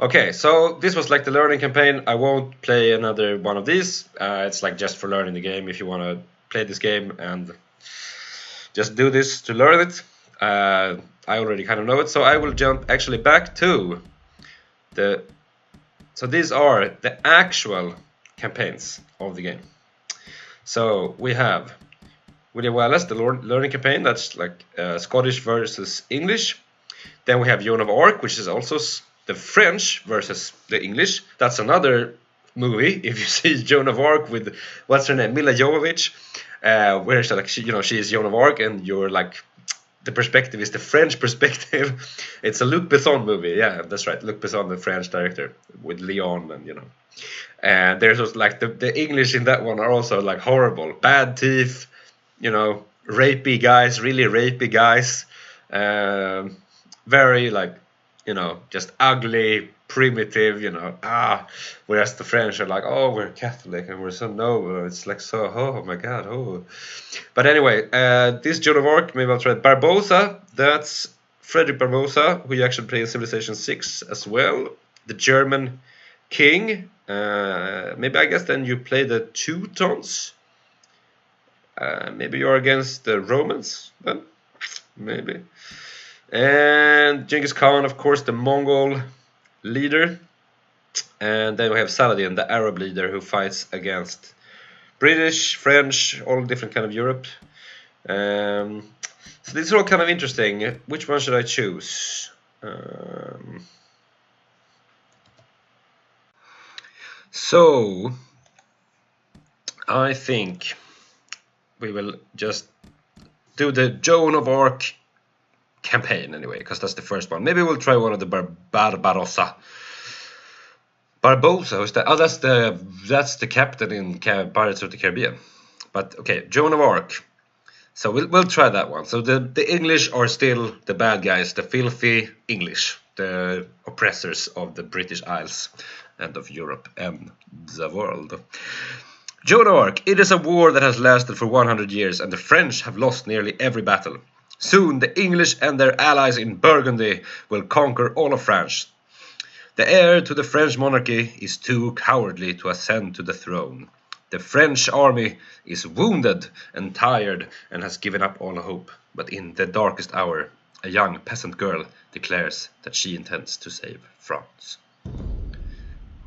Okay, so this was like the learning campaign. I won't play another one of these. It's like just for learning the game. If you want to play this game and just do this to learn it, I already kind of know it. So I will jump actually back to the. So these are the actual campaigns of the game. So we have William Wallace, the learning campaign. That's like Scottish versus English. Then we have Joan of Arc, which is also the French versus the English. That's another movie. If you see Joan of Arc with what's her name, Mila Jovovich, where she, like she is Joan of Arc, and you're like the perspective is the French perspective. It's a Luc Besson movie. Yeah, that's right. Luc Besson, the French director, with Leon, and And there's also like the English in that one are also like horrible, bad teeth, rapey guys, really rapey guys. Very like, just ugly, primitive, whereas the French are like, oh, we're Catholic and we're so noble. It's like so, oh my God, oh. But anyway, this Joan of Arc, maybe I'll try it. Barbosa, that's Frederick Barbosa, who you actually play in Civilization 6 as well. The German king. Maybe I guess then you play the Teutons. Maybe you're against the Romans then, maybe. And Genghis Khan, of course, the Mongol leader. And then we have Saladin, the Arab leader, who fights against British, French, all different kind of Europe. So these are all kind of interesting. Which one should I choose? So I think we will just do the Joan of Arc campaign anyway, because that's the first one. Maybe we'll try one of the Barbarossa. Barbosa, that's the captain in Pirates of the Caribbean. But okay, Joan of Arc. So we'll try that one. So the English are still the bad guys, the filthy English, the oppressors of the British Isles and of Europe and the world. Joan of Arc. It is a war that has lasted for 100 years, and the French have lost nearly every battle. Soon the English and their allies in Burgundy will conquer all of France. The heir to the French monarchy is too cowardly to ascend to the throne. The French army is wounded and tired and has given up all hope. But in the darkest hour, a young peasant girl declares that she intends to save France.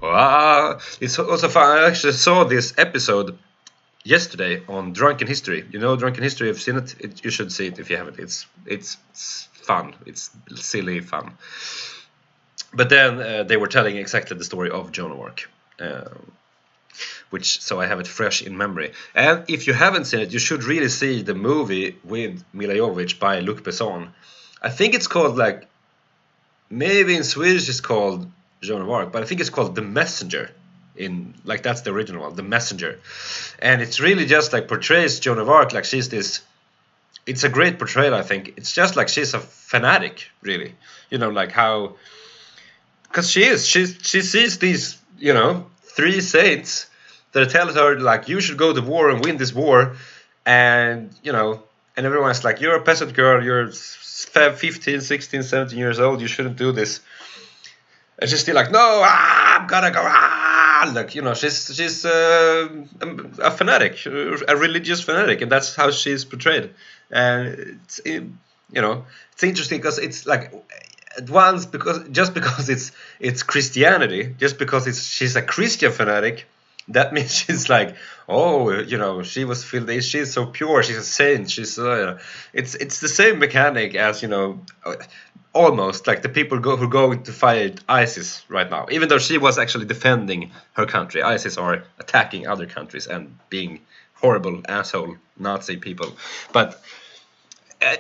Wow, it's also fun. I actually saw this episode yesterday on Drunken History. You know Drunken History? I've seen it. You should see it if you haven't. It's fun. It's silly fun. But then they were telling exactly the story of Joan of Arc, so I have it fresh in memory. And if you haven't seen it, you should really see the movie with Mila Jovovich by Luc Besson. I think it's called maybe in Swedish it's called Joan of Arc, but I think it's called The Messenger. That's the original one, The Messenger. And it's really just portrays Joan of Arc like she's this. It's a great portrayal, I think. It's just like she's a fanatic, really. How. Because she is. She sees these, three saints that tell her, you should go to war and win this war. And, and everyone's like, you're a peasant girl, you're 15, 16, 17 years old, you shouldn't do this. And she's still like, no, I'm gonna go, she's a fanatic, a religious fanatic, and that's how she's portrayed. And it's interesting because it's at once because it's Christianity, just because she's a Christian fanatic, that means she's she was filled. She's so pure. She's a saint. She's it's the same mechanic as almost like the people who are going to fight ISIS right now. Even though she was actually defending her country, ISIS are attacking other countries and being horrible asshole Nazi people. But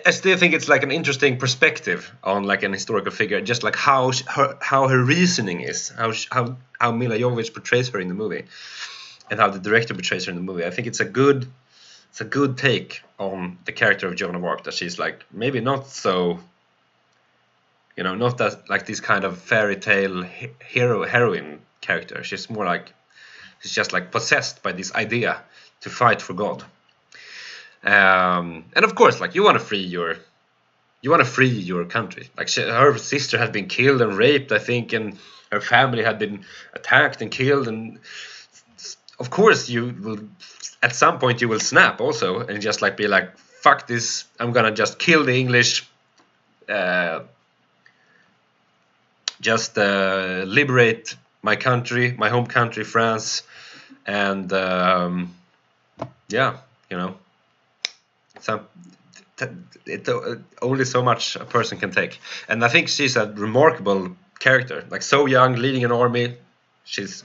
I still think it's an interesting perspective on an historical figure, just how her reasoning is, how Mila Jovovich portrays her in the movie, and how the director portrays her in the movie. I think it's a good take on the character of Joan of Arc, that she's maybe not so, not that this kind of fairy tale heroine character. She's more she's just possessed by this idea to fight for God. And of course, you want to free your you want to free your country. Like her sister had been killed and raped, I think, and her family had been attacked and killed, and of course you will at some point you will snap also and just like be like, fuck this, I'm gonna just kill the English, liberate my country, my home country, France, and yeah, you know, only so much a person can take. And I think she's a remarkable character, like so young, leading an army. She's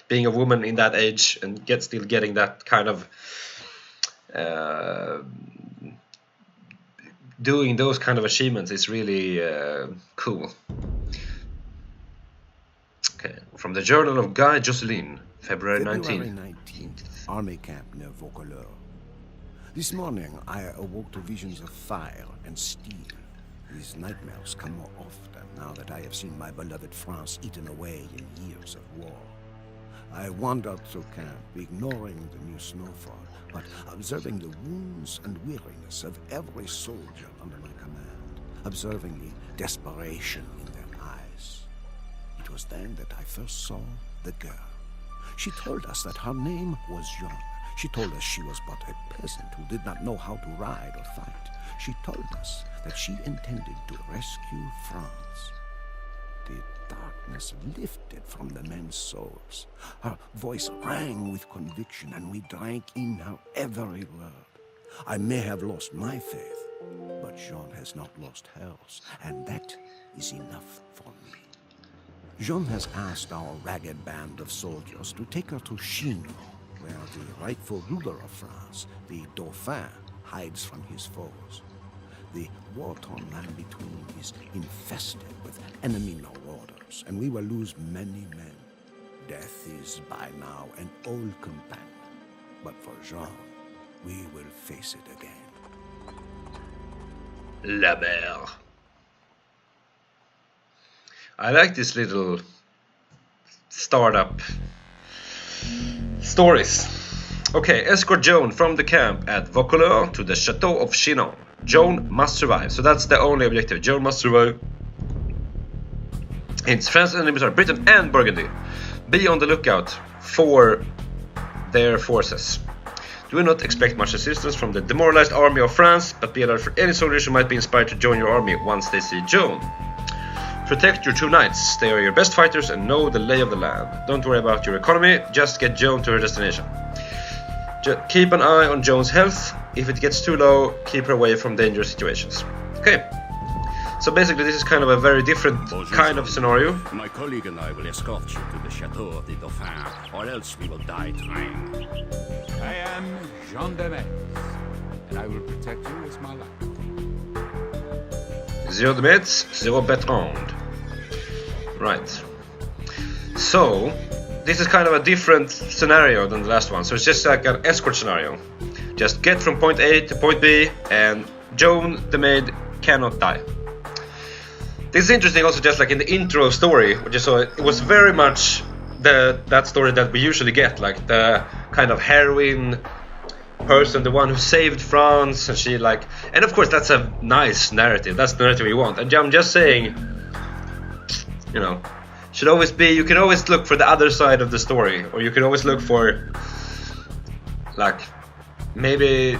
being a woman in that age and still getting that kind of doing those kind of achievements is really cool. Okay, from the Journal of Guy Josselin, February 19th. Army camp near Vaucouleurs. This morning I awoke to visions of fire and steel. These nightmares come more often now that I have seen my beloved France eaten away in years of war. I wandered through camp, ignoring the new snowfall, but observing the wounds and weariness of every soldier under my command, observing the desperation in their eyes. It was then that I first saw the girl. She told us that her name was Jeanne. She told us she was but a peasant who did not know how to ride or fight. She told us that she intended to rescue France. The darkness lifted from the men's souls. Her voice rang with conviction, and we drank in her every word. I may have lost my faith, but Jeanne has not lost hers, and that is enough for me. Jeanne has asked our ragged band of soldiers to take her to Chinon, where the rightful ruler of France, the Dauphin, hides from his foes. The war-torn land between is infested with enemy marauders, and we will lose many men. Death is by now an old companion, but for Jean, we will face it again. La mer. I like this little startup stories. Okay, escort Joan from the camp at Vaucouleurs to the Chateau of Chinon. Joan must survive. So that's the only objective. Joan must survive. Its France enemies are Britain and Burgundy. Be on the lookout for their forces. Do not expect much assistance from the demoralized army of France, but be alert for any soldiers who might be inspired to join your army once they see Joan. Protect your two knights. They are your best fighters and know the lay of the land. Don't worry about your economy, just get Joan to her destination. Keep an eye on Joan's health. If it gets too low, keep her away from dangerous situations. Okay. So basically this is kind of a very different kind of scenario. My colleague and I will escort you to the Chateau of the Dauphin, or else we will die trying. I am Jean de Metz, and I will protect you with my life. Zero de Metz, zero Bertrand. Right. So, this is kind of a different scenario than the last one. So it's just like an escort scenario. Just get from point A to point B, and Joan the maid cannot die. This is interesting also, just like in the intro story, which you saw, it was very much that story that we usually get, like the kind of heroine person, the one who saved France, and she like, and of course that's a nice narrative, that's the narrative we want. And I'm just saying, you know, should always be, you can always look for the other side of the story, or you can always look for like maybe,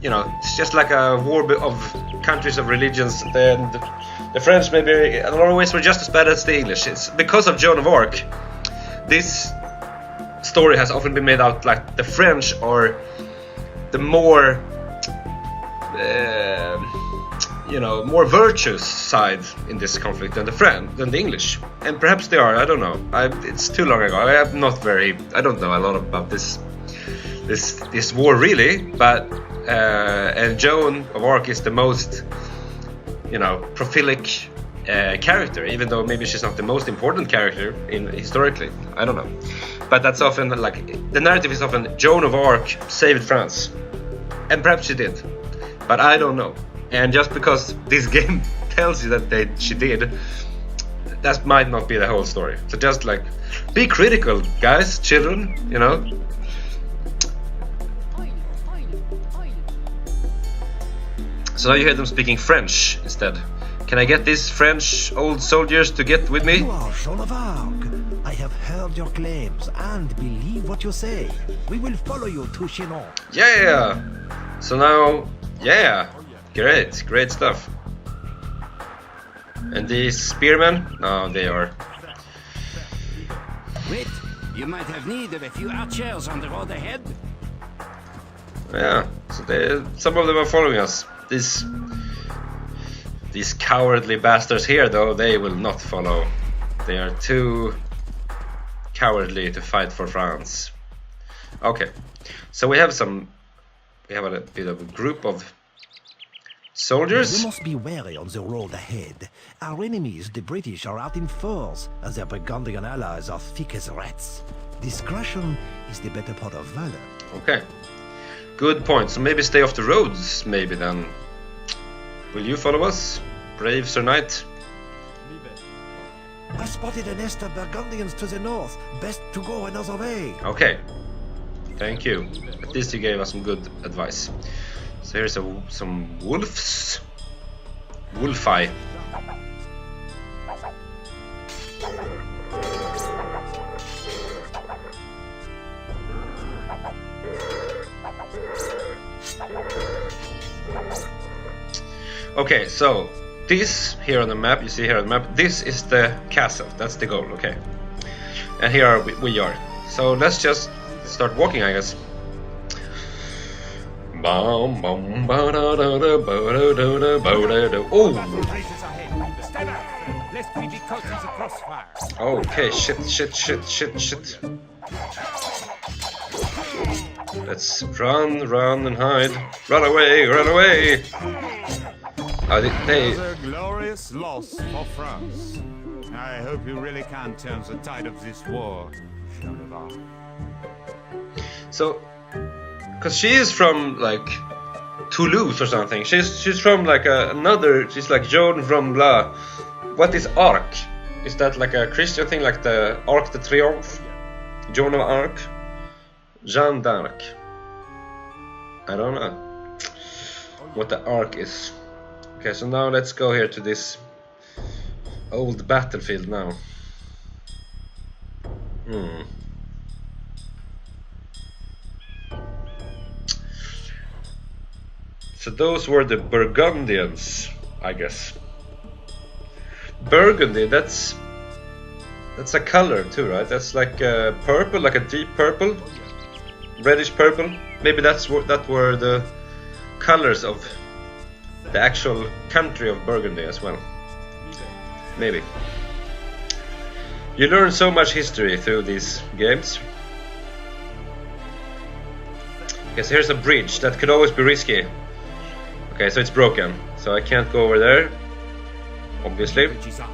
you know, it's just like a war of countries of religions. Then the French maybe in a lot of ways were just as bad as the English. It's because of Joan of Arc, this story has often been made out like the French are the more you know, more virtuous side in this conflict than the English, and perhaps they are. I don't know. It's too long ago. I don't know a lot about this war really, but and Joan of Arc is the most, you know, prolific character, even though maybe she's not the most important character historically. I don't know, but that's often like the narrative is often Joan of Arc saved France, and perhaps she did, but I don't know. And just because this game tells you that she did, that might not be the whole story. So just like, be critical, guys, children, you know. So now you hear them speaking French instead. Can I get these French old soldiers to get with me? You are Jean of Arc. I have heard your claims and believe what you say. We will follow you to Chinon. Yeah! So now, yeah, great stuff. And these spearmen? No, they are. Wait, you might have need of a few archers on the road ahead. Yeah, so some of them are following us. These cowardly bastards here, though, they will not follow. They are too cowardly to fight for France. Okay, so we have a bit of a group of soldiers. You must be wary on the road ahead. Our enemies, the British, are out in force, and their Burgundian allies are thick as rats. Discretion is the better part of valor. Okay, good point. So maybe stay off the roads, maybe then. Will you follow us, brave Sir Knight? I spotted a nest of Burgundians to the north. Best to go another way. Okay, thank you. At least you gave us some good advice. So here's some wolves. Wolfi. Okay, so this here on the map, you see here on the map, this is the castle. That's the goal, okay. And here we are. So let's just start walking, I guess. Oh! Okay, shit. Let's run and hide. Run away! Another glorious loss for France. I hope you really can turn the tide of this war, Jean of Arc. So, because she is from like Toulouse or something. She's from like she's like Joan from blah. What is Arc? Is that like a Christian thing, like the Arc de Triomphe? Joan of Arc? Jeanne d'Arc. I don't know what the Arc is. Okay, so now let's go here to this old battlefield now. So those were the Burgundians, I guess. Burgundy, that's a color too, right? That's like purple, like a deep purple, reddish purple. Maybe that were the colors of the actual country of Burgundy as well. Maybe. You learn so much history through these games. Okay, so here's a bridge that could always be risky. Okay, so it's broken, so I can't go over there, obviously. The bridge is out.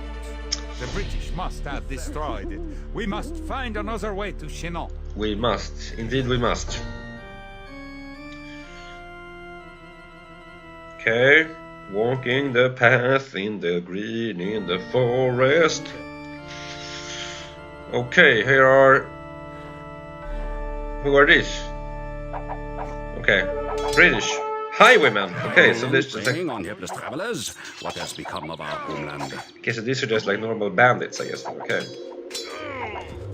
The British must have destroyed it. We must find another way to Chinon. We must, indeed we must. Okay, walking the path in the green in the forest. Okay, here are... Who are these? Okay, British highwaymen. Okay, so this is like... on helpless travelers. What has become of our homeland? Okay, so these are just like normal bandits, I guess. Okay.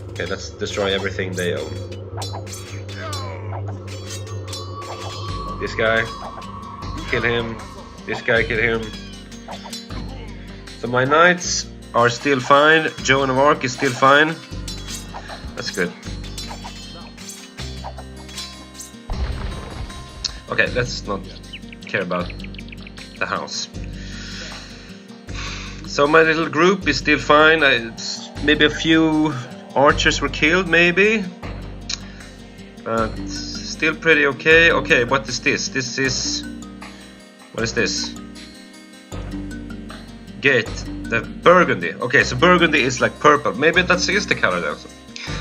Okay, let's destroy everything they own. This guy. Kill him. This guy, kill him. So my knights are still fine. Joan of Arc is still fine. That's good. Okay, let's not care about the house. So my little group is still fine. Maybe a few archers were killed, maybe. But still pretty okay. Okay, what is this? This is... What is this? Gate. The Burgundy. Okay, so Burgundy is like purple. Maybe that's the color then.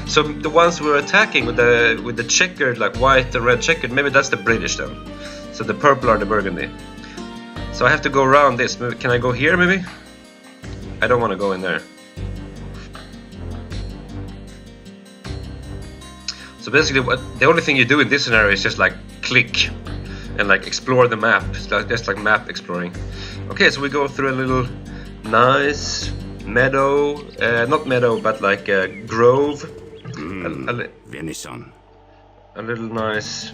So the ones we're attacking with the checkered, like white and red checkered, maybe that's the British then. So the purple are the Burgundy. So I have to go around this. Can I go here maybe? I don't want to go in there. So basically the only thing you do in this scenario is just like click and like explore the map. It's like, just like map exploring. Okay, so we go through a little nice meadow, not meadow, but like a grove. Venison. A little nice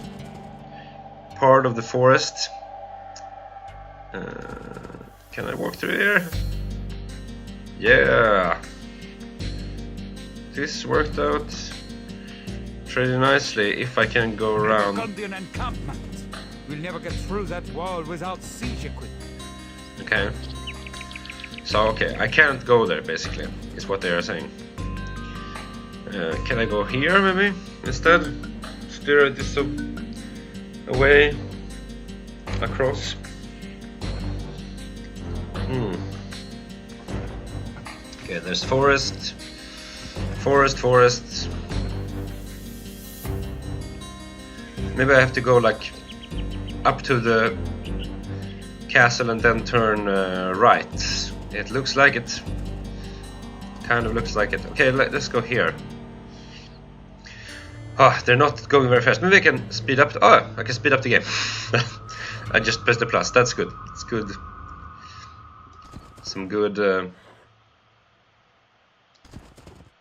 part of the forest. Can I walk through here? Yeah. This worked out pretty nicely if I can go around. Burgundian encampment. We'll never get through that wall without siege equipment. Okay. So, okay, I can't go there, basically, is what they are saying. Can I go here, maybe, instead? Steer this away, across. Okay, there's forest. Forest. Maybe I have to go, like, up to the castle and then turn right. It looks like it. Kind of looks like it. Okay, let's go here. Oh, they're not going very fast. Maybe I can speed up. Oh, I can speed up the game. I just pressed the plus. That's good. It's good. Some good.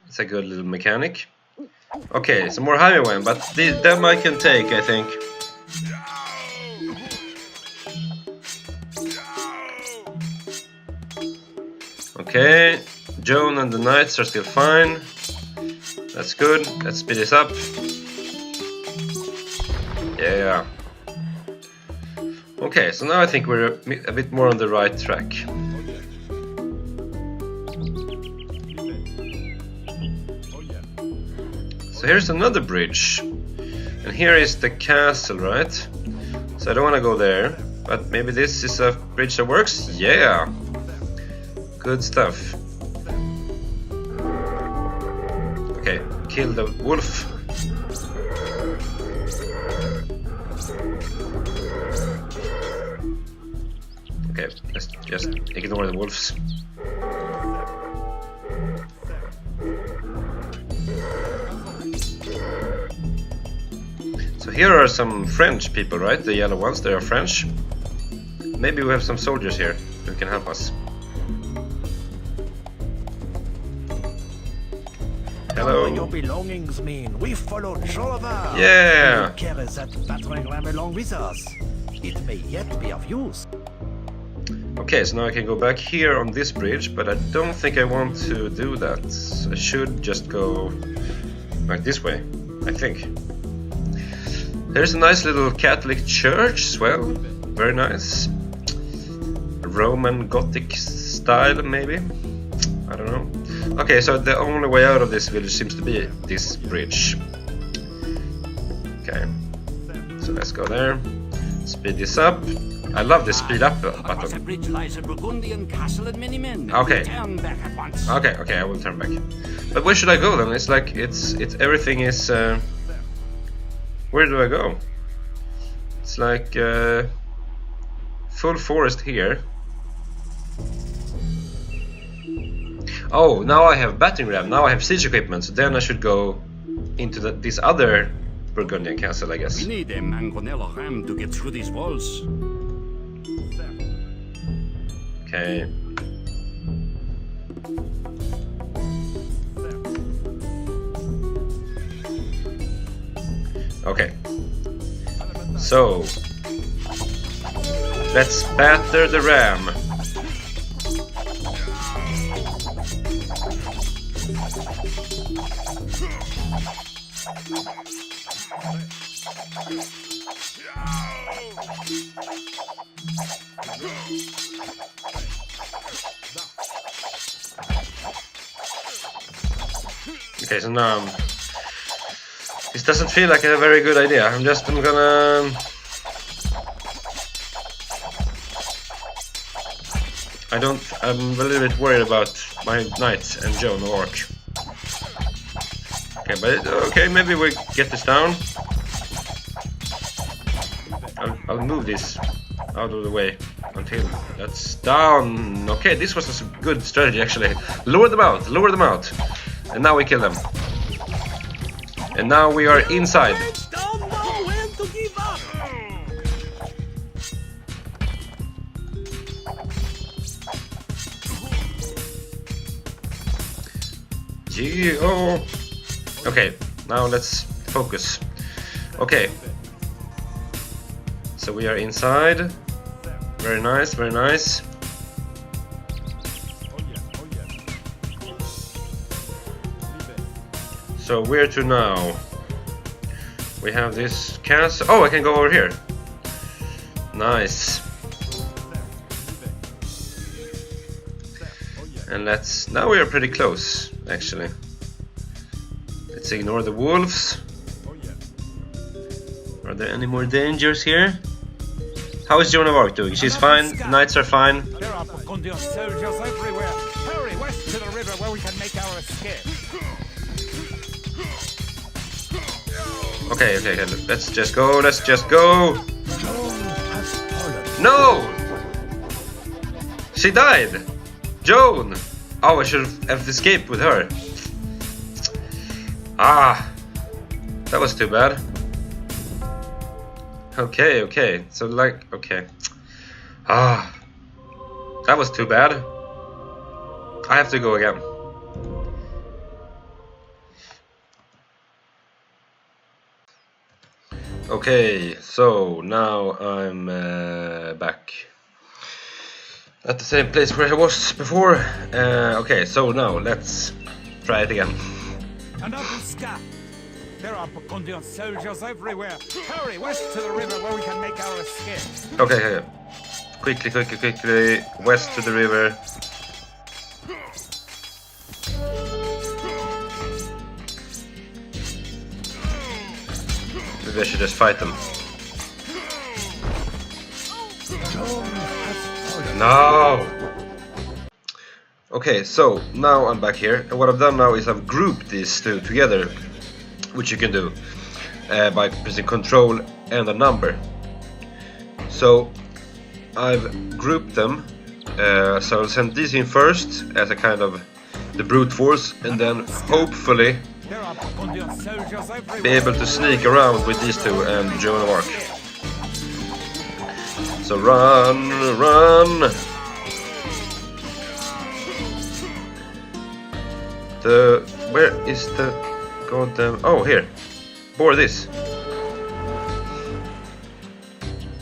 It's a good little mechanic. Okay, some more highway, but them I can take, I think. Okay, Joan and the knights are still fine. That's good. Let's speed this up. Yeah. Okay, so now I think we're a bit more on the right track. So here's another bridge. And here is the castle, right? So I don't want to go there. But maybe this is a bridge that works? Yeah. Good stuff. Okay, kill the wolf. Okay, let's just ignore the wolves. So here are some French people, right? The yellow ones, they are French. Maybe we have some soldiers here who can help us. Hello. Your belongings mean we follow Jolava. Yeah. Who carries that battering ram along with us? It may yet be of use. Okay, so now I can go back here on this bridge, but I don't think I want to do that. I should just go like this way, I think. There's a nice little Catholic church as well. Very nice. Roman Gothic style, maybe? I don't know. Okay, so the only way out of this village seems to be this bridge. Okay, so let's go there. Speed this up. I love the speed up Across the button. bridge lies a Burgundian castle and many men. Okay. Turn back at once. Okay, I will turn back. But where should I go then? It's like it's everything is. Where do I go? It's like full forest here. Oh, now I have battering ram. Now I have siege equipment. So then I should go into this other Burgundian castle, I guess. We need a mangonella ram to get through these walls. Okay. Okay. So let's batter the ram. Okay, so now this doesn't feel like a very good idea. I'm gonna I'm a little bit worried about my knights and Joan the orc. Okay, but okay, maybe we get this down. I'll move this out of the way until that's down. Okay, this was a good strategy actually. Lower them out, and now we kill them. And now we are inside. Don't know when to give up. Yeah. Oh. Okay, now let's focus. Okay. So we are inside. Very nice, very nice. So where to now? We have this castle. Oh, I can go over here. Nice. And now we are pretty close, actually. Let's ignore the wolves. Are there any more dangers here? How is Joan of Arc doing? She's fine, the knights are fine. There are Burgundian soldiers everywhere. Hurry west to the river where we can make our escape. Okay, let's just go, No! She died! Joan! Oh, I should have escaped with her. Ah! That was too bad. Okay, so like, okay. Ah! That was too bad. I have to go again. Okay, so now I'm back at the same place where I was before. Okay, so now let's try it again. Another scat. There are Burgundian soldiers everywhere. Hurry west to the river where we can make our escape. Okay. Quickly, west to the river. Maybe I should just fight them. No! Okay, so now I'm back here, and what I've done now is I've grouped these two together, which you can do by pressing Control and a number. So I've grouped them, so I'll send these in first as a kind of the brute force, and then hopefully be able to sneak around with these two and Joan of Arc. So run! Where is the goddamn... Oh, here. Bore this.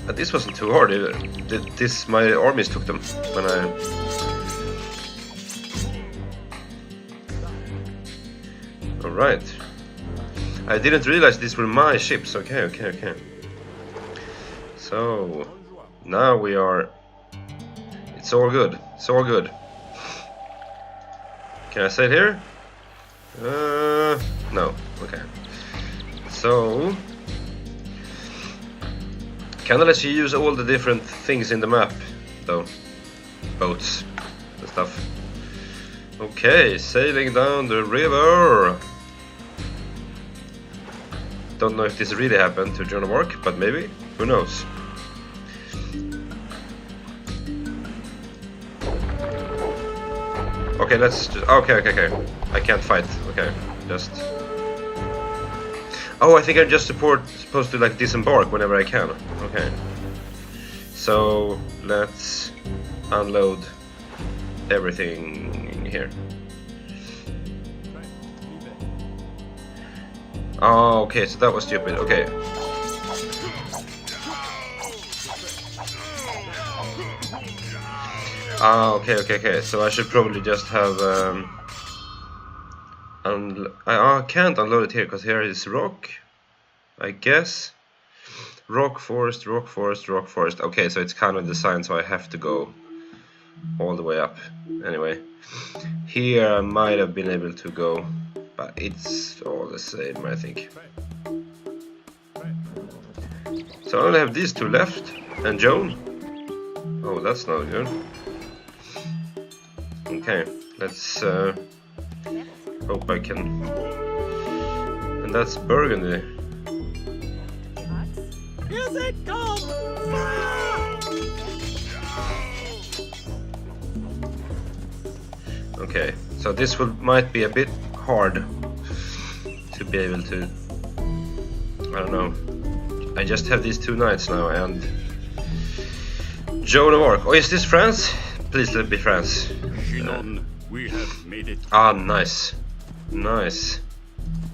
But this wasn't too hard either. My armies took them when I... Alright. I didn't realize these were my ships. Okay. So... Now we are... It's all good. Can I say it here? No. Okay. So... Kinda lets you use all the different things in the map, though. Boats and stuff. Okay, sailing down the river. Don't know if this really happened to Joan of Arc, but maybe. Who knows? Okay, let's just... Okay. I can't fight. Okay, just... Oh, I think I'm just supposed to like disembark whenever I can. Okay. So, let's unload everything here. Oh, okay, so that was stupid. Okay. Okay. So I should probably just have... I can't unload it here because here is rock, I guess. Rock forest. Okay, so it's kind of designed so I have to go all the way up. Anyway, here I might have been able to go, but it's all the same, I think. So I only have these two left, and Joan. Oh, that's not good. Okay, let's hope I can. And that's Burgundy. Here they come! Okay, so this might be a bit hard to be able to. I don't know. I just have these two knights now and Joan of Arc. Oh, is this France? Please let it be France. Chinon, we have made it. Ah, nice. Nice.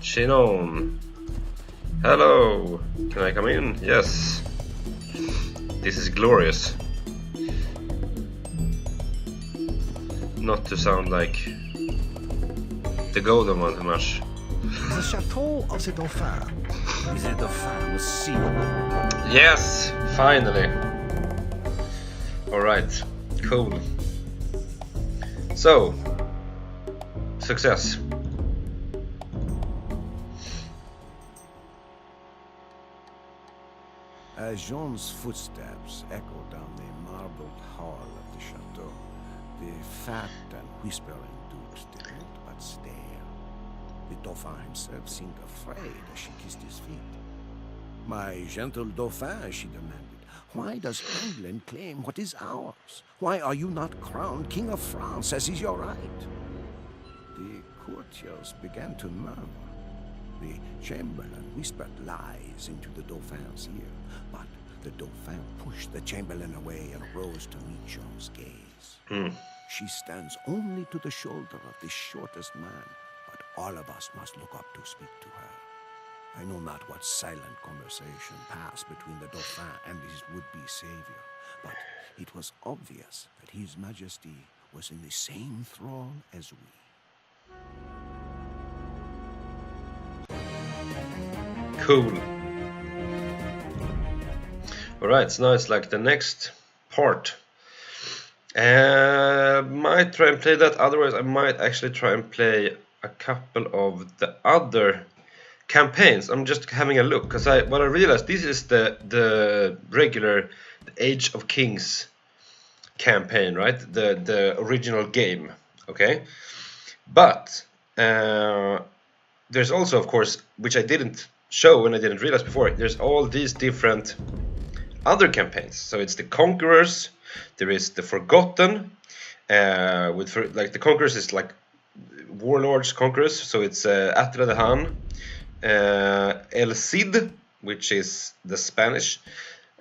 Chinon. Hello. Can I come in? Yes. This is glorious. Not to sound like the golden one too much. The chateau of the Dauphin. The Dauphin was sealed. Yes, finally. Alright, cool. So, success. As Jean's footsteps echoed down the marbled hall of the chateau, the fat and whispering dukes did not but stare. The Dauphin himself seemed afraid as she kissed his feet. "My gentle Dauphin," she demanded, "why does England claim what is ours? Why are you not crowned King of France, as is your right?" The courtiers began to murmur. The chamberlain whispered lies into the Dauphin's ear, but the Dauphin pushed the chamberlain away and rose to meet Jean's gaze. She stands only to the shoulder of the shortest man, but all of us must look up to speak to her. I know not what silent conversation passed between the Dauphin and his would-be savior, but it was obvious that His Majesty was in the same thrall as we. Cool. Alright, so now it's like the next part. Might try and play that, otherwise I might actually try and play a couple of the other campaigns. I'm just having a look, because what I realized, this is the regular Age of Kings campaign, right? The original game, okay? But there's also, of course, which I didn't show and I didn't realize before, there's all these different other campaigns. So it's the Conquerors, there is the Forgotten, like the Conquerors is like warlords conquerors, so it's Attila the Hun, El Cid, which is the Spanish,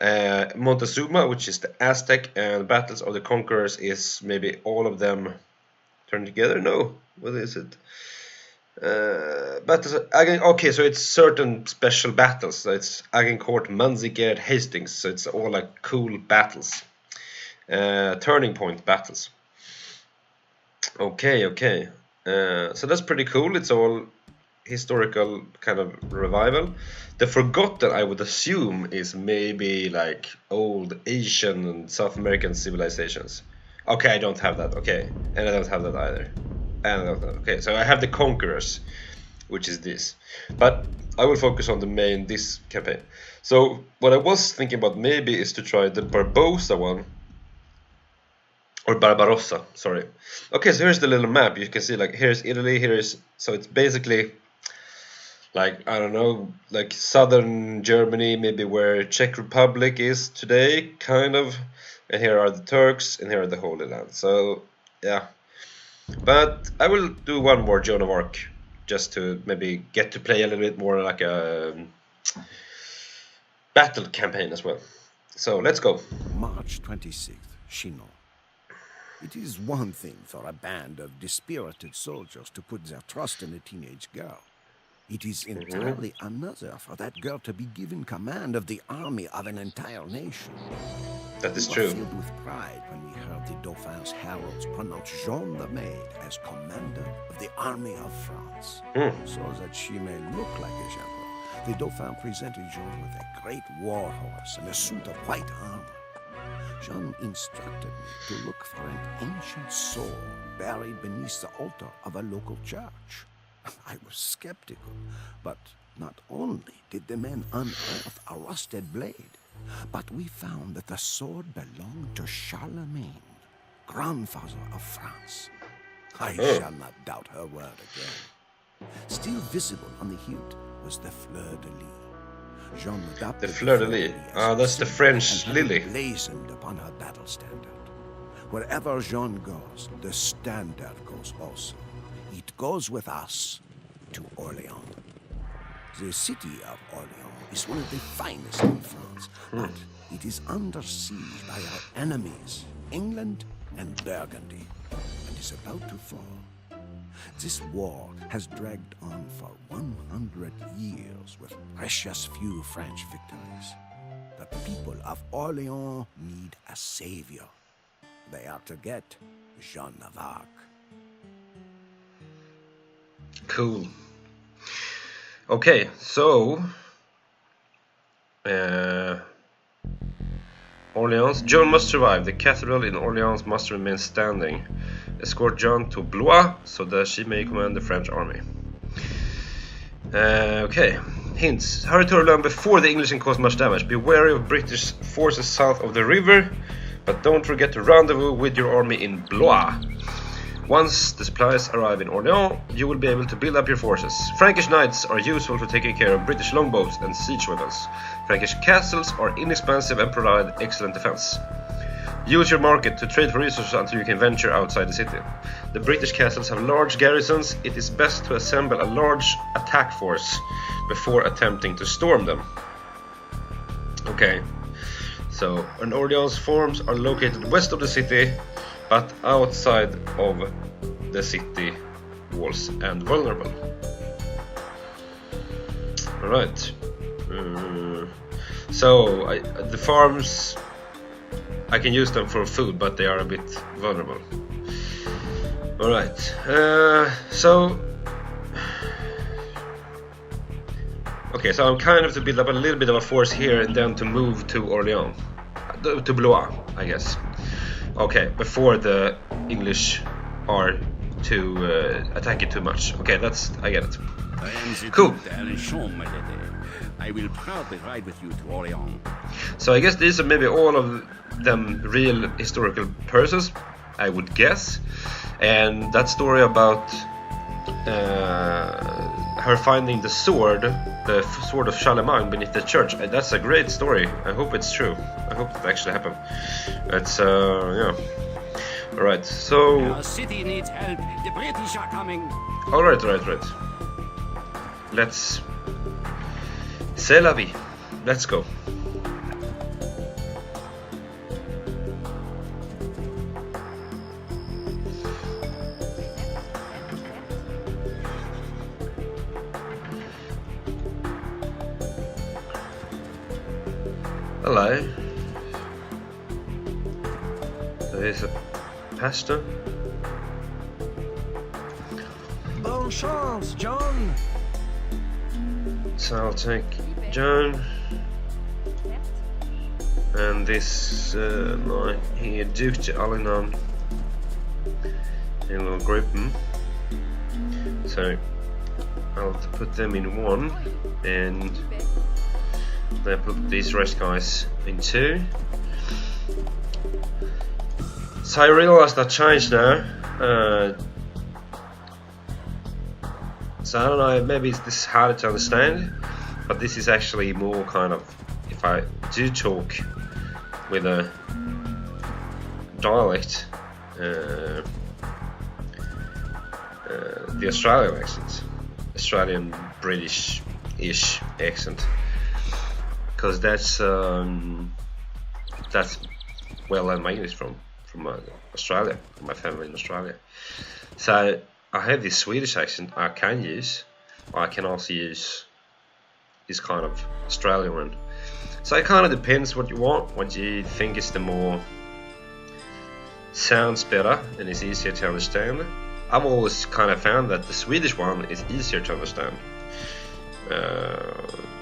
Montezuma, which is the Aztec, and Battles of the Conquerors is maybe all of them turned together. No, what is it? Battles again. Okay, so it's certain special battles. So it's Agincourt, Manzikert, Hastings. So it's all like cool battles, turning point battles. Okay. So that's pretty cool. It's all historical kind of revival. The Forgotten, I would assume, is maybe like old Asian and South American civilizations. Okay, I don't have that. Okay, and I don't have that either. Okay, so I have the Conquerors, which is this. But I will focus on the main, this campaign. So what I was thinking about maybe is to try the Barbossa one. Or Barbarossa, sorry. Okay, so here's the little map. You can see, like, here's Italy, so it's basically like, I don't know, like southern Germany, maybe where Czech Republic is today, kind of. And here are the Turks, and here are the Holy Land. So, yeah. But I will do one more Joan of Arc, just to maybe get to play a little bit more like a battle campaign as well. So, let's go. March 26th, Chinon. It is one thing for a band of dispirited soldiers to put their trust in a teenage girl. It is entirely another for that girl to be given command of the army of an entire nation. That is We true. were filled with pride when we heard the Dauphin's heralds pronounce Jean the Maid as commander of the army of France. So that she may look like a general, the Dauphin presented Jean with a great war horse and a suit of white armor. Jean instructed me to look for an ancient sword buried beneath the altar of a local church. I was skeptical, but not only did the men unearth a rusted blade, but we found that the sword belonged to Charlemagne, grandfather of France. I shall not doubt her word again. Still visible on the hilt was the fleur-de-lis. Jean adopted The fleur-de-lis. Ah, that's the French lily. Blazoned upon her battle standard. Wherever Jean goes, the standard goes also. It goes with us to Orléans. The city of Orléans is one of the finest in France, but it is under siege by our enemies, England and Burgundy, and is about to fall. This war has dragged on for 100 years with precious few French victories. The people of Orléans need a savior. They are to get Jean of Arc. Cool. Okay, so Orleans. Joan must survive. The cathedral in Orleans must remain standing. Escort Joan to Blois so that she may command the French army. Okay. Hints. Hurry to Orleans before the English can cause much damage. Be wary of British forces south of the river, but don't forget to rendezvous with your army in Blois. Once the supplies arrive in Orléans, you will be able to build up your forces. Frankish knights are useful for taking care of British longbows and siege weapons. Frankish castles are inexpensive and provide excellent defense. Use your market to trade for resources until you can venture outside the city. The British castles have large garrisons. It is best to assemble a large attack force before attempting to storm them. Okay, so Orléans forts are located west of the city, but outside of the city walls and vulnerable. Alright. The farms, I can use them for food, but they are a bit vulnerable. Alright. Okay, so I'm kind of to build up a little bit of a force here and then to move to Orléans. To Blois, I guess. Okay, before the English are to attack it too much. Okay, I get it. Cool. I will proudly ride with you to Orléans. So I guess these are maybe all of them real historical persons, I would guess. And that story about her finding the sword of Charlemagne beneath the church, that's a great story. I hope it's true. I hope that actually happened. That's yeah. Alright, so Our city needs help. The British are coming. Alright. Let's c'est la vie. Let's go. Hello. There's a pastor. Bonne chance, John. So I'll take John. And this knight here, Duke de Alinan. And we'll group them. So I'll put them in one, and then put these rest guys in two. So I realized that changed now. So I don't know, maybe this is harder to understand, but this is actually more kind of, if I do talk with a dialect, the Australian accent, Australian British-ish accent, because that's where I learned my English from Australia, from my family in Australia. So I have this Swedish accent I can use, or I can also use this kind of Australian one. So it kind of depends what you want, what you think is the more sounds better and is easier to understand. I've always kind of found that the Swedish one is easier to understand,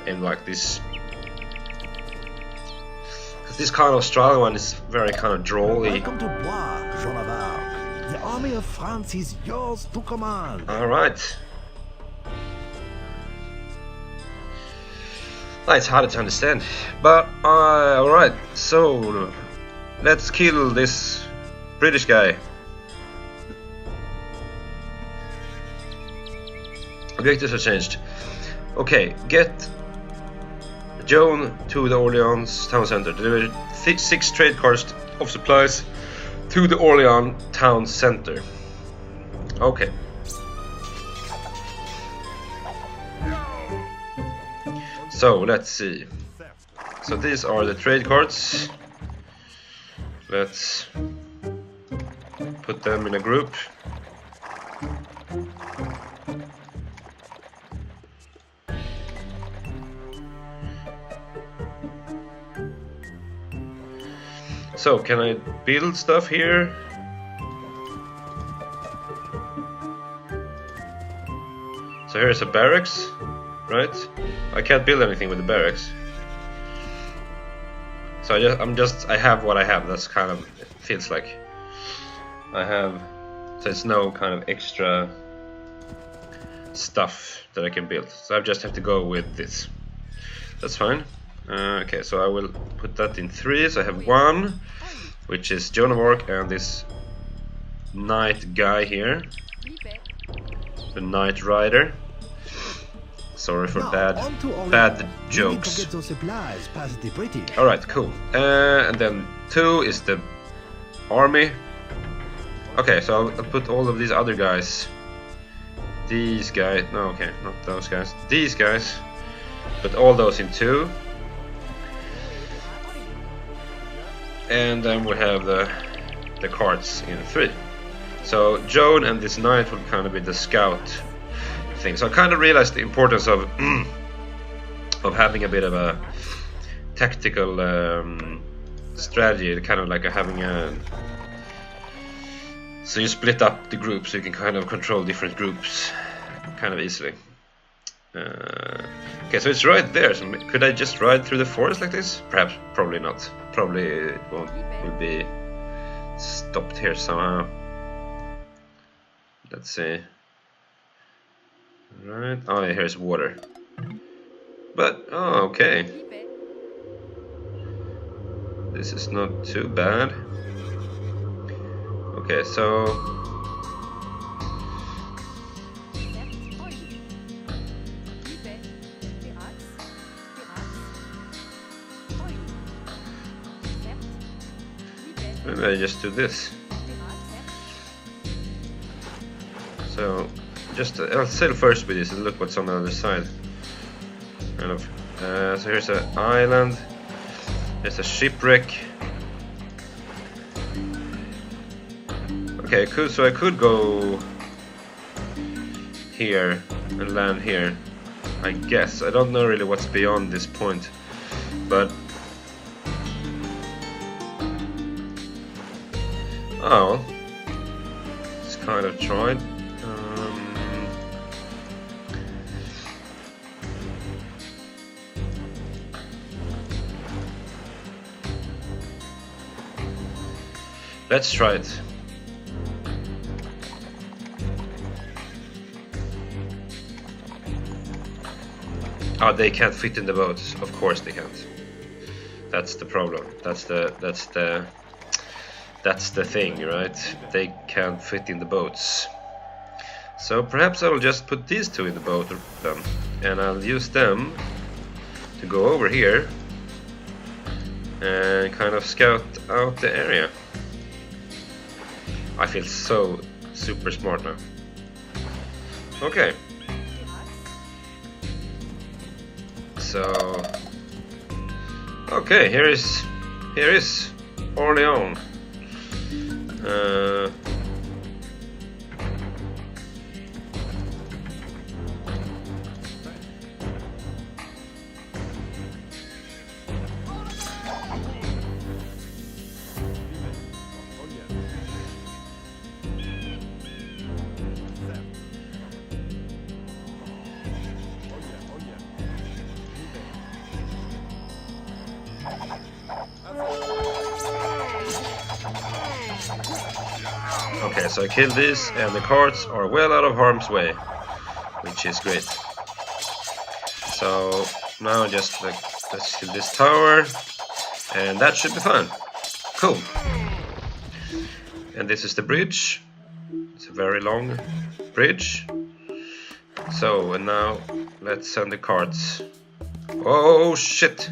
and like this, because this kind of Australian one is very kind of drawly. Welcome to Blois, Jean of Arc. The army of France is yours to command. Alright. It's harder to understand, but alright, so let's kill this British guy. Objectives are changed. Okay, get Joan to the Orleans town center. Deliver 6 trade carts of supplies to the Orleans town center. Okay. So let's see. So these are the trade cards. Let's put them in a group. So, can I build stuff here? So here's a barracks, right? I can't build anything with the barracks. So I have what I have. That's kind of, it feels like I have. So it's no kind of extra stuff that I can build. So I just have to go with this. That's fine. Okay, so I will put that in 3. So I have 1, which is Joan of Arc, and this knight guy here, the Knight Rider. Sorry for bad jokes. Alright, cool. And then 2 is the army. Okay, so I'll put all of these other guys. These guys, no, okay, not those guys. These guys. Put all those in 2. And then we have the cards in 3. So Joan and this knight will kind of be the scout thing. So I kind of realized the importance of of having a bit of a tactical strategy, kind of like having a. So you split up the groups, so you can kind of control different groups kind of easily. Okay, so it's right there. So could I just ride through the forest like this? Perhaps, probably not. Probably it will be stopped here somehow. Let's see. Right. Oh, yeah, here's water. But oh, okay. This is not too bad. Okay, so. Maybe I just do this. So, just I'll sail first with this and look what's on the other side. Kind of. So here's an island. There's a shipwreck. Okay, cool. So I could go here and land here. I guess. I don't know really what's beyond this point, but. Oh, just kind of tried. Let's try it. Oh, they can't fit in the boats. Of course they can't. That's the problem. That's the thing, right? They can't fit in the boats. So perhaps I will just put these 2 in the boat then, and I'll use them to go over here and kind of scout out the area. I feel so super smart now. Okay. So okay, here is Orleans. Okay, so I killed this, and the cards are well out of harm's way, which is great. So now just like let's kill this tower, and that should be fun. Cool. And this is the bridge. It's a very long bridge. So and now let's send the cards. Oh shit!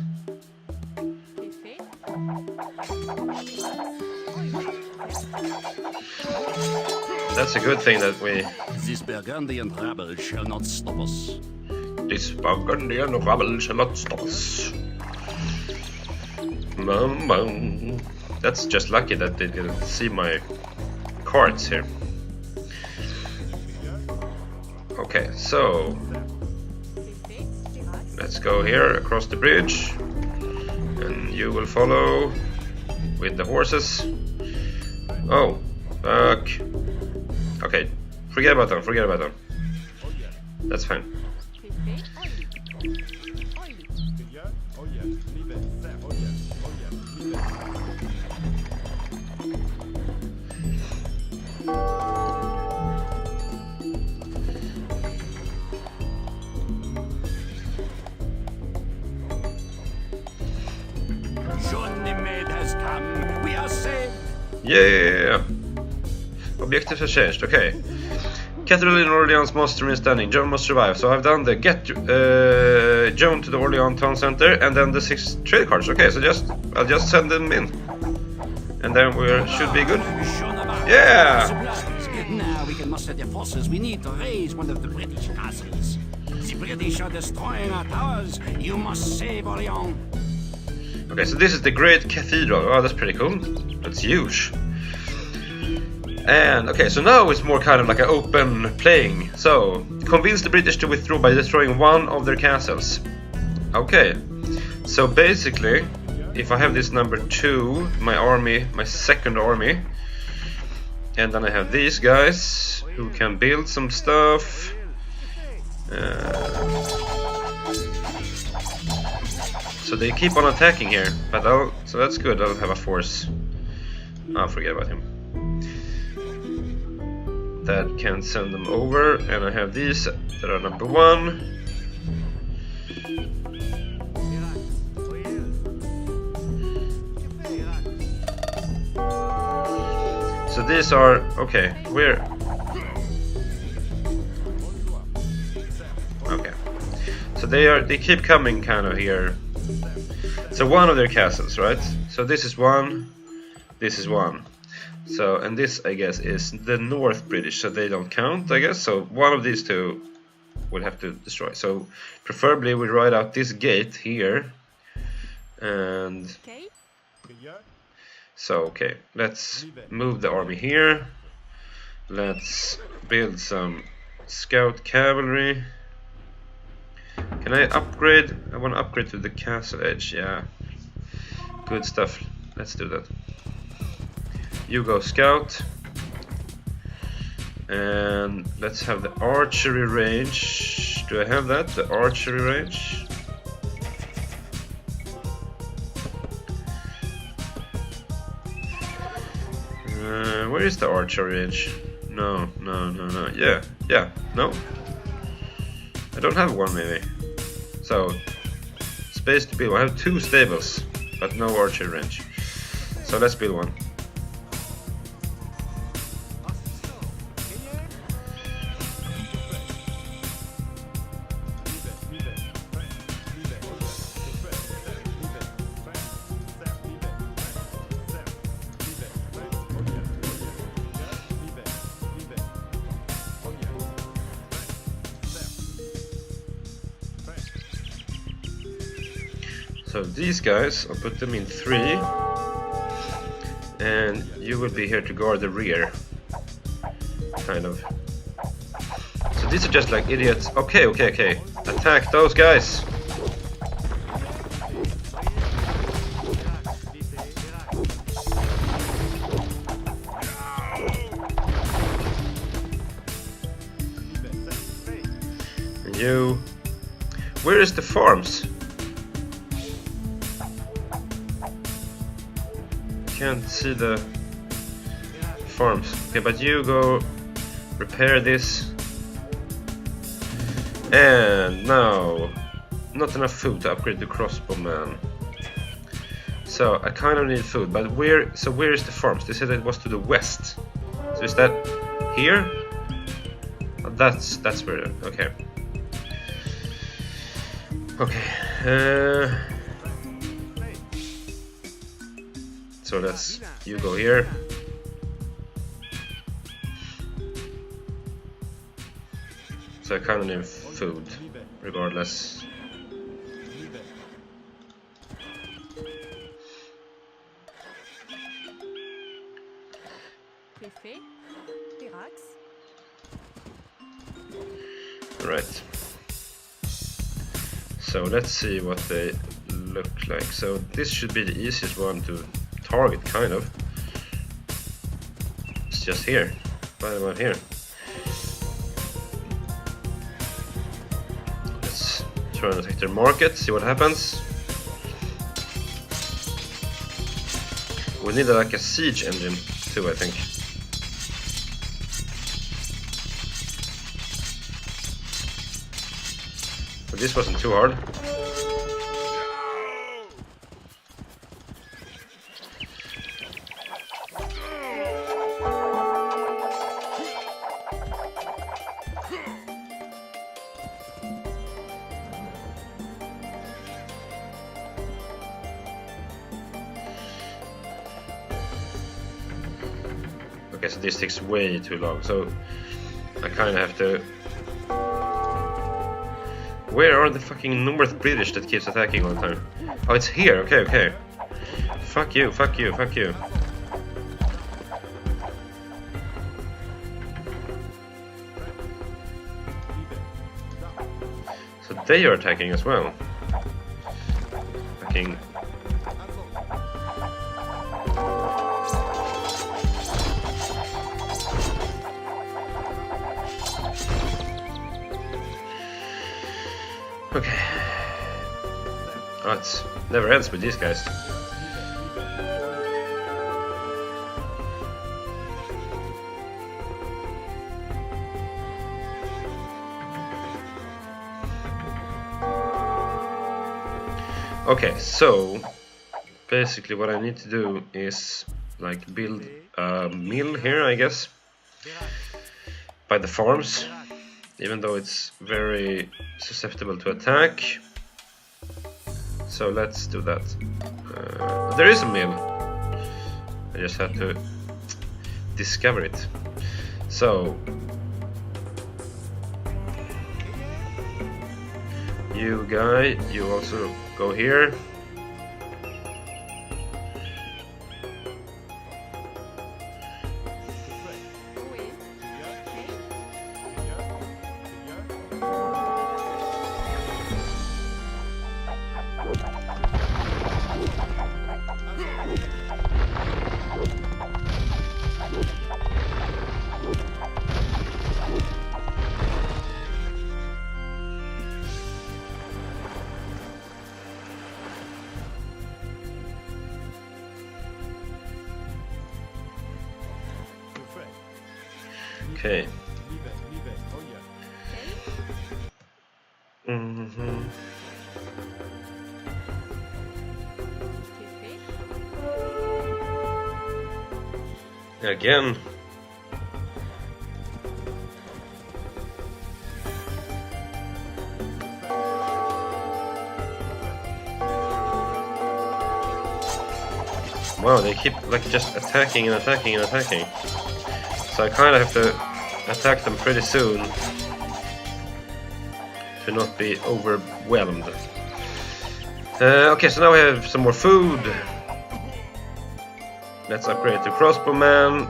That's a good thing that we. This Burgundian rabble shall not stop us. This Burgundian rabble shall not stop us. That's just lucky that they didn't see my cards here. Okay, so let's go here across the bridge, and you will follow. with the horses. Oh, fuck. Okay, forget about them, forget about them. That's fine. Journey maid has come. We are saved. Yeah. Objectives have changed. Okay. Cathedral in Orleans must remain standing. Joan must survive. So I've done the get Joan to the Orleans town center and then the 6 trade cards. Okay, so I'll just send them in, and then we should be good. Yeah. Supplies. Now we can muster the forces we need to raise one of the British castles. The British are destroying our towers. You must save Orleans. Okay, so this is the Great Cathedral. Oh, that's pretty cool. That's huge. And okay, so now it's more kind of like an open playing. So convince the British to withdraw by destroying one of their castles. Okay, so basically, if I have this number 2, my army, my second army, and then I have these guys who can build some stuff. So they keep on attacking here, but so that's good. I'll have a force. I'll forget about him. That can send them over, and I have these that are number 1. So these are okay. Okay. So they keep coming kind of here. So one of their castles, right? So this is 1. This is 1. So, and this, I guess, is the North British, so they don't count, I guess. So one of these two would have to destroy. So preferably we write out this gate here. And so, okay, let's move the army here. Let's build some scout cavalry. Can I upgrade? I want to upgrade to the castle edge, yeah. Good stuff. Let's do that. You go scout. And let's have the archery range. Do I have that? The archery range? Where is the archery range? No. Yeah, no. I don't have one maybe. So, space to build. I have 2 stables, but no archery range. So let's build one. So these guys, I'll put them in 3, and you will be here to guard the rear, kind of. So these are just like idiots. Okay. Attack those guys. And you, where is the farms? Can't see the farms. Okay, but you go repair this. And now, not enough food to upgrade the crossbowman. So I kind of need food, but where is the farms? They said it was to the west. So is that here? Oh, that's where. Okay. Okay. So you go here. So I kind of need food, regardless. Right. So let's see what they look like. So this should be the easiest one to target, kind of. It's just here. Right about here. Let's try and attack their market, see what happens. We need like a siege engine too, I think. But this wasn't too hard. Okay, so this takes way too long, so I kind of have to... Where are the fucking North British that keeps attacking all the time? Oh, it's here, okay, okay. Fuck you, fuck you, fuck you. So they are attacking as well. Fucking... Okay. Oh, it never ends with these guys. Okay, so basically what I need to do is like build a mill here, I guess, by the farms. Even though it's very susceptible to attack. So let's do that. There is a mill. I just have to discover it. So you guy, you also go here. Okay. Again. Wow, they keep like just attacking and attacking and attacking. So I kind of have to attack them pretty soon to not be overwhelmed. Okay, so now we have some more food. Let's upgrade to crossbowman.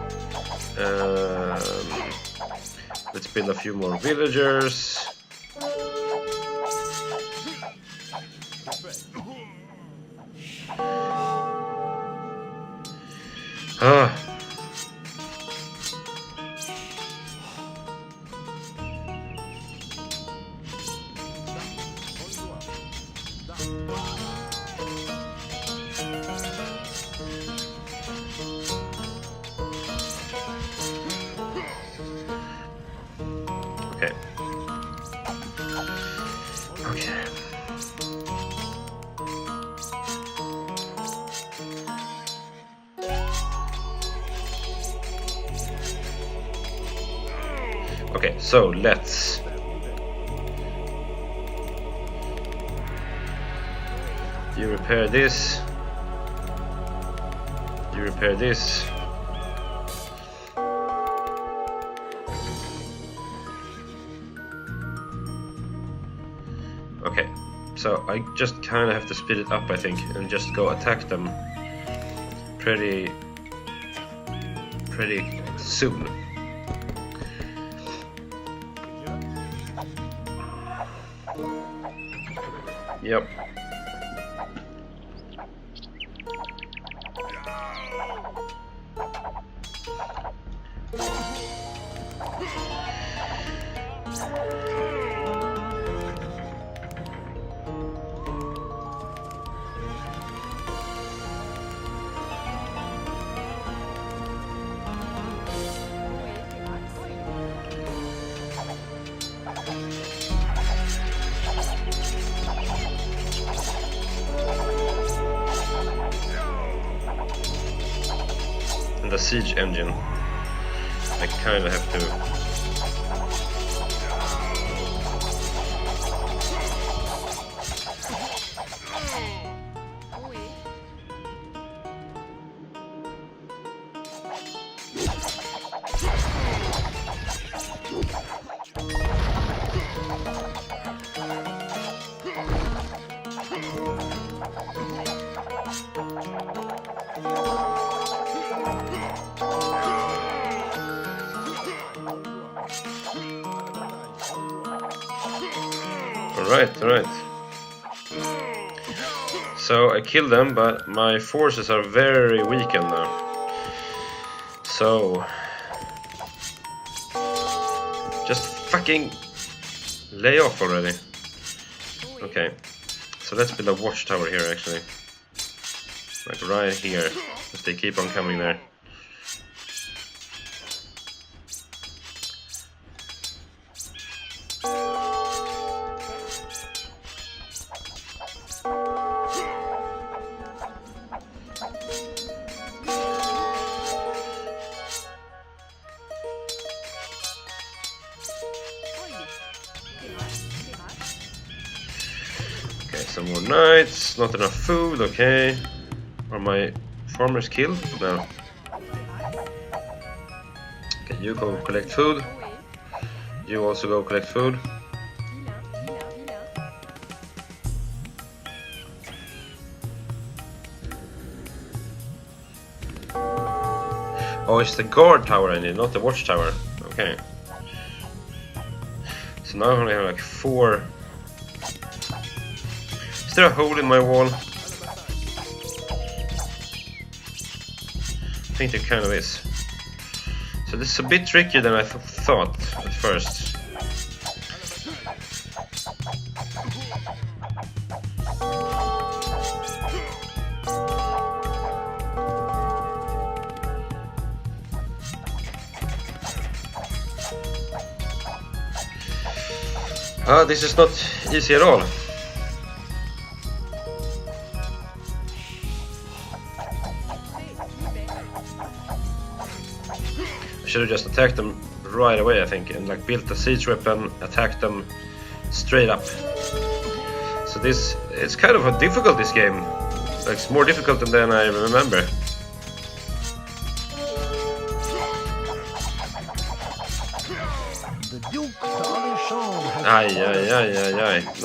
Let's build a few more villagers. Okay. Okay. Okay, so let's you repair this. You repair this. Okay, so I just kind of have to speed it up, I think, and just go attack them pretty soon. Yep. And the siege engine. I kind of have to. Alright. So I killed them, but my forces are very weakened now. So just fucking lay off already. Okay. So let's build a watchtower here actually. Like right here. If they keep on coming there. Okay, some more knights, not enough food, okay. Are my farmers killed? No. Okay, you go collect food. You also go collect food. Oh, it's the guard tower I need, not the watchtower. Okay. So now I only have like 4. Is there a hole in my wall? I think there kind of is. So this is a bit trickier than I thought at first. This is not easy at all. I should have just attacked them right away, I think, and like built a siege weapon, attacked them straight up. So it's kind of a difficult, this game. Like, it's more difficult than I remember. Aye.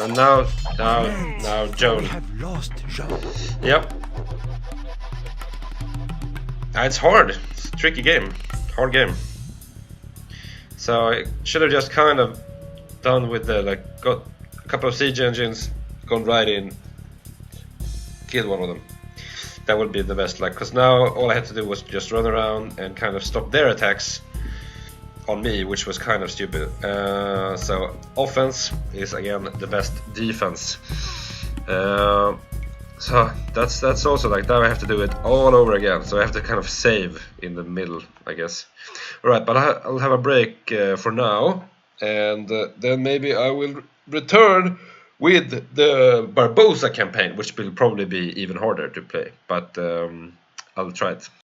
Now, Joan. Yep. It's hard. It's a tricky game. Hard game. So I should have just kind of done with the, like, got a couple of siege engines, gone right in, killed one of them. That would be the best, like, because now all I had to do was just run around and kind of stop their attacks on me, which was kind of stupid. So offense is again the best defense. So that's also like, now I have to do it all over again. So I have to kind of save in the middle, I guess. Alright, but I'll have a break for now, and then maybe I will return with the Barbosa campaign, which will probably be even harder to play, but I'll try it.